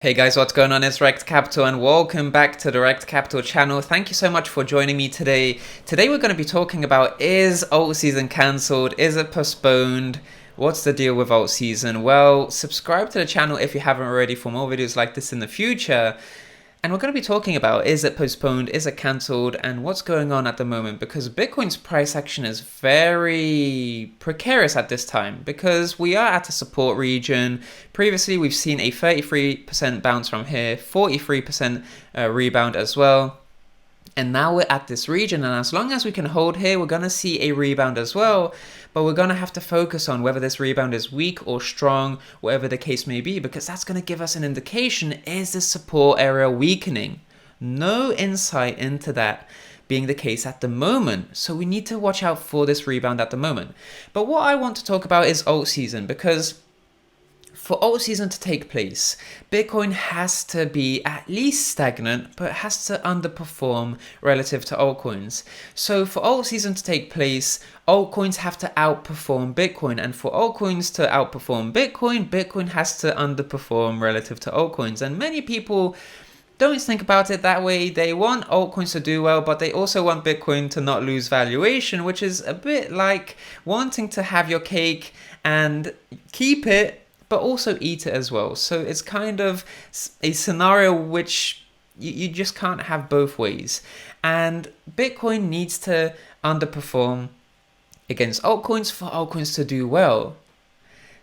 Hey guys, what's going on? It's Rekt Capital and welcome back to the Rekt Capital channel. Thank you so much for joining me today. Today we're going to be talking about, is Altseason cancelled? Is it postponed? What's the deal with Altseason? Well, subscribe to the channel if you haven't already for more videos like this in the future. And we're going to be talking about, is it postponed, is it cancelled, and what's going on at the moment, because Bitcoin's price action is very precarious at this time because we are at a support region. Previously, we've seen a 33% bounce from here, 43% rebound as well. And now we're at this region, and as long as we can hold here, we're going to see a rebound as well. But we're going to have to focus on whether this rebound is weak or strong, whatever the case may be, because that's going to give us an indication, is the support area weakening? No insight into that being the case at the moment. So we need to watch out for this rebound at the moment. But what I want to talk about is Altseason, because for Altseason to take place, Bitcoin has to be at least stagnant, but has to underperform relative to altcoins. So for Altseason to take place, altcoins have to outperform Bitcoin. And for altcoins to outperform Bitcoin, Bitcoin has to underperform relative to altcoins. And many people don't think about it that way. They want altcoins to do well, but they also want Bitcoin to not lose valuation, which is a bit like wanting to have your cake and keep it, but also eat it as well. So it's kind of a scenario which you just can't have both ways. And Bitcoin needs to underperform against altcoins for altcoins to do well.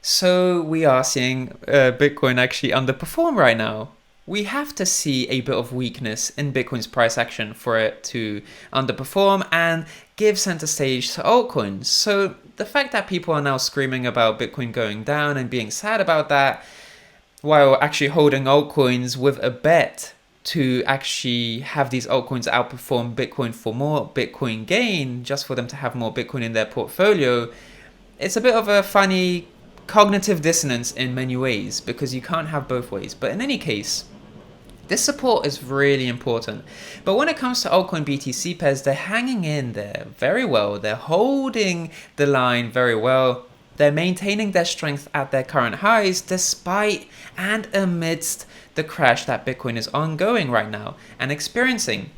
So we are seeing Bitcoin actually underperform right now. We have to see a bit of weakness in Bitcoin's price action for it to underperform and give center stage to altcoins. So the fact that people are now screaming about Bitcoin going down and being sad about that, while actually holding altcoins with a bet to actually have these altcoins outperform Bitcoin for more Bitcoin gain, just for them to have more Bitcoin in their portfolio, it's a bit of a funny cognitive dissonance in many ways, because you can't have both ways. But in any case, this support is really important. But when it comes to altcoin BTC pairs, they're hanging in there very well. They're holding the line very well. They're maintaining their strength at their current highs despite and amidst the crash that Bitcoin is ongoing right now and experiencing.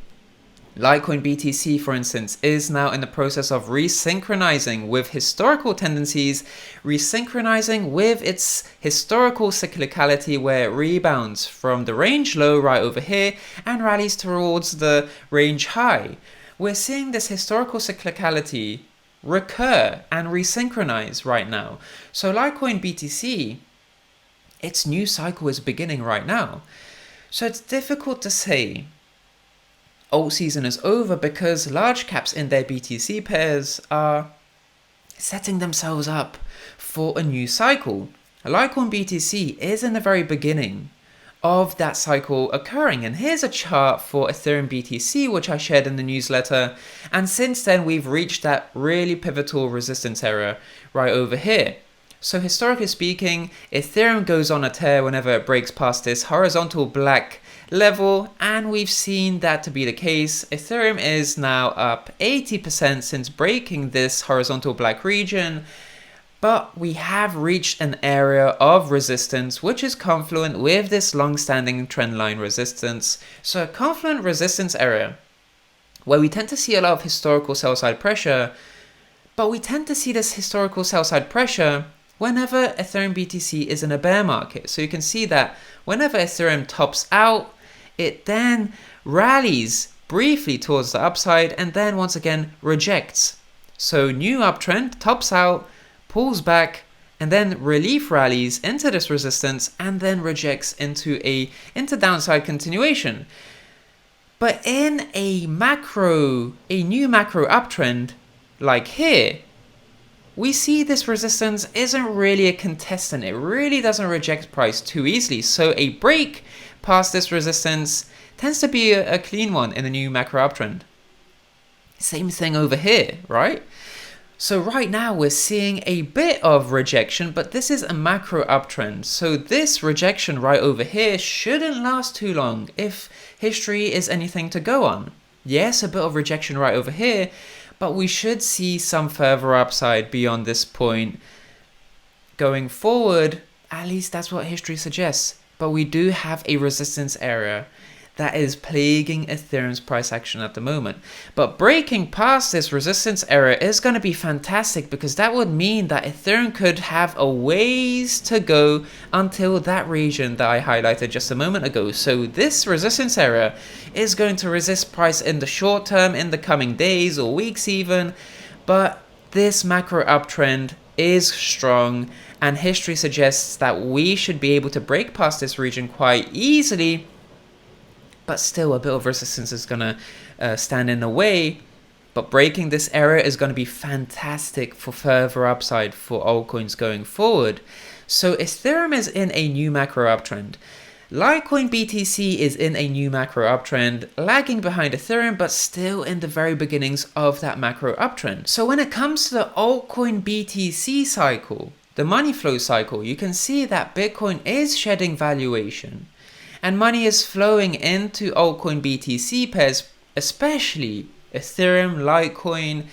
Litecoin BTC, for instance, is now in the process of resynchronizing with historical tendencies, resynchronizing with its historical cyclicality, where it rebounds from the range low right over here and rallies towards the range high. We're seeing this historical cyclicality recur and resynchronize right now. So Litecoin BTC, its new cycle is beginning right now. So it's difficult to say Altseason is over, because large caps in their BTC pairs are setting themselves up for a new cycle. Litecoin BTC is in the very beginning of that cycle occurring. And here's a chart for Ethereum BTC, which I shared in the newsletter. And since then, we've reached that really pivotal resistance area right over here. So historically speaking, Ethereum goes on a tear whenever it breaks past this horizontal black level, and we've seen that to be the case. Ethereum is now up 80% since breaking this horizontal black region, but we have reached an area of resistance which is confluent with this long-standing trendline resistance. So a confluent resistance area where we tend to see a lot of historical sell-side pressure, but we tend to see this historical sell-side pressure whenever Ethereum BTC is in a bear market. So you can see that whenever Ethereum tops out, it then rallies briefly towards the upside and then once again rejects. So new uptrend, tops out, pulls back, and then relief rallies into this resistance and then rejects into downside continuation. But in a new macro uptrend like here, we see this resistance isn't really a contestant. It really doesn't reject price too easily. So a break past this resistance tends to be a clean one in the new macro uptrend. Same thing over here, right? So right now we're seeing a bit of rejection, but this is a macro uptrend. So this rejection right over here shouldn't last too long if history is anything to go on. Yes, a bit of rejection right over here, but we should see some further upside beyond this point going forward. At least that's what history suggests. but we do have a resistance area that is plaguing Ethereum's price action at the moment. But breaking past this resistance area is going to be fantastic, because that would mean that Ethereum could have a ways to go until that region that I highlighted just a moment ago. So this resistance area is going to resist price in the short term, in the coming days or weeks even. But this macro uptrend is strong, and history suggests that we should be able to break past this region quite easily. But still, a bit of resistance is going to stand in the way. But breaking this area is going to be fantastic for further upside for altcoins going forward. So Ethereum is in a new macro uptrend. Litecoin BTC is in a new macro uptrend, lagging behind Ethereum, but still in the very beginnings of that macro uptrend. So when it comes to the altcoin BTC cycle, the money flow cycle, you can see that Bitcoin is shedding valuation, and money is flowing into altcoin BTC pairs, especially Ethereum, Litecoin.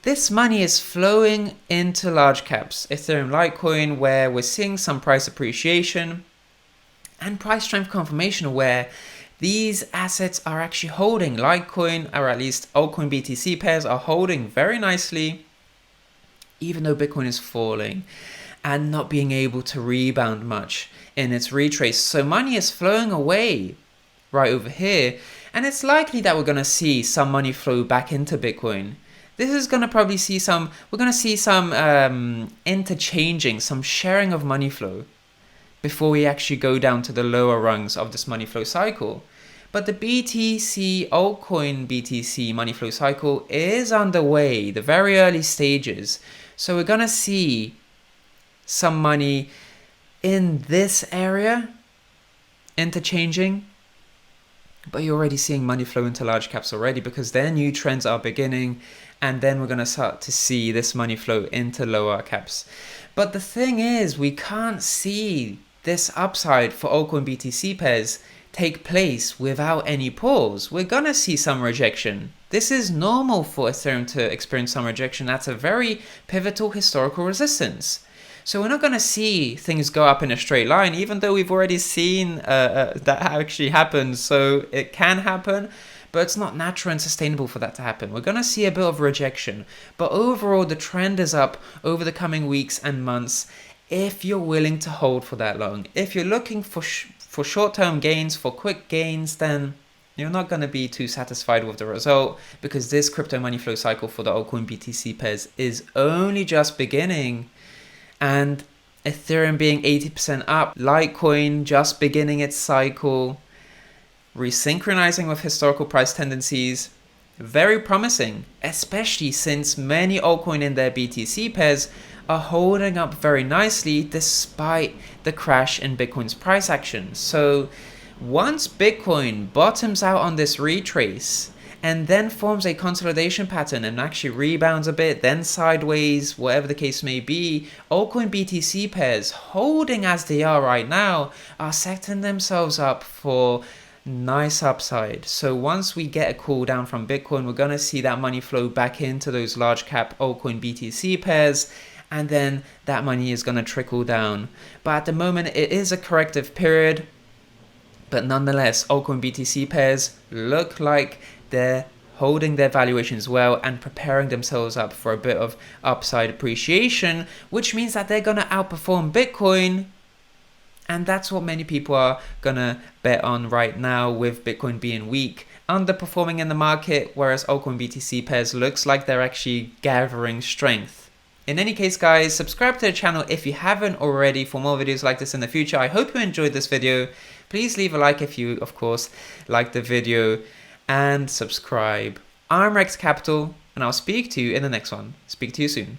This money is flowing into large caps, Ethereum, Litecoin, where we're seeing some price appreciation and price strength confirmation, where these assets are actually holding. Litecoin, or at least altcoin BTC pairs, are holding very nicely, even though Bitcoin is falling and not being able to rebound much in its retrace. So money is flowing away right over here, and it's likely that we're going to see some money flow back into Bitcoin. This is going to probably see some, we're going to see some interchanging, some sharing of money flow before we actually go down to the lower rungs of this money flow cycle. But the BTC, altcoin BTC money flow cycle is underway, the very early stages. So we're going to see some money in this area interchanging, but you're already seeing money flow into large caps already, because their new trends are beginning, and then we're going to start to see this money flow into lower caps. But the thing is, we can't see this upside for altcoin BTC pairs take place without any pause. We're going to see some rejection. This is normal for Ethereum to experience some rejection. That's a very pivotal historical resistance. So we're not going to see things go up in a straight line, even though we've already seen that actually happen. So it can happen, but it's not natural and sustainable for that to happen. We're going to see a bit of rejection. But overall, the trend is up over the coming weeks and months, if you're willing to hold for that long. If you're looking for short-term gains, for quick gains, then you're not going to be too satisfied with the result, because this crypto money flow cycle for the altcoin BTC pairs is only just beginning. And Ethereum being 80% up, Litecoin just beginning its cycle, resynchronizing with historical price tendencies, very promising, especially since many altcoin in their BTC pairs are holding up very nicely despite the crash in Bitcoin's price action. So once Bitcoin bottoms out on this retrace and then forms a consolidation pattern and actually rebounds a bit, then sideways, whatever the case may be, altcoin BTC pairs, holding as they are right now, are setting themselves up for nice upside. So once we get a cool down from Bitcoin, we're going to see that money flow back into those large cap altcoin BTC pairs, and then that money is going to trickle down. But at the moment, it is a corrective period. But nonetheless, altcoin BTC pairs look like they're holding their valuations well and preparing themselves up for a bit of upside appreciation, which means that they're going to outperform Bitcoin. And that's what many people are going to bet on right now, with Bitcoin being weak, underperforming in the market, whereas altcoin BTC pairs looks like they're actually gathering strength. In any case, guys, subscribe to the channel if you haven't already for more videos like this in the future. I hope you enjoyed this video. Please leave a like if you, of course, liked the video, and subscribe. I'm Rekt Capital, and I'll speak to you in the next one. Speak to you soon.